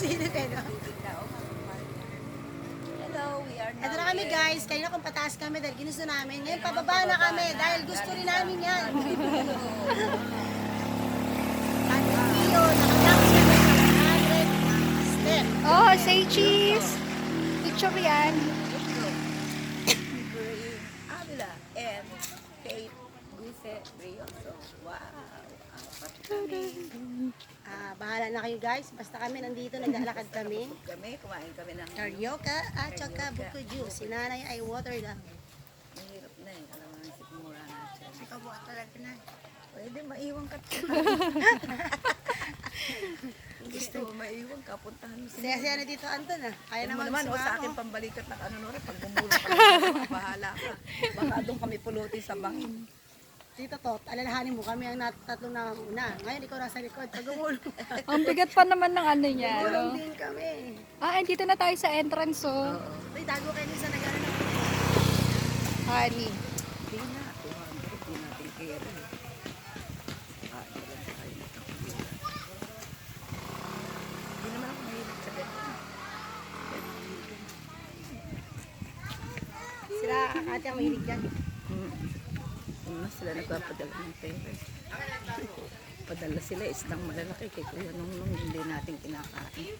silip eh, no? Hello, we are now Ito na kami guys, kanina kung pataas kami dahil ginusto namin. Ngayon pababa na kami dahil gusto rin namin yan. At Pio, nakatapos kami sa 100 step. Oh, say cheese. Picture yan. Avila and Kate Guse Brioso. Wow. Apat kami. Bahala na kayo guys, basta kami nandito, naglalakad kami. Kumain kami ng Carioca at saka buko juice. Si nanay ay water lang. mahirap na eh. Alam mo na si Kumura natin. Ikaw buka talaga na. Pwede maiwan ka. Gusto mo maiwan ka, puntahan mo sila. Siya na dito Anton ah. Kaya Ano naman naman, o gusto sa ako. akin pambalikat na ano rin, pag gumulong ka, bahala ka. Baka doon kami pulutin sa bangin. Dito to, alalahanin mo kami ang tatlong na una. Ngayon ikaw nasa likod. Pag gumulong, Ang bigat pa naman ng ano niya. gumulong No? din kami. Dito na tayo sa entrance, oh. Uy, tago kayo din sa nagano na. Honey. Hindi na, 200, hindi natin kaya rin. Hindi naman ako mahilig sa ganito. Sila kakati ang mahilig dyan. Una sila nagpapadala ng pera. Padala sila isang malalaki kay Kuya Nung hindi natin kinakain.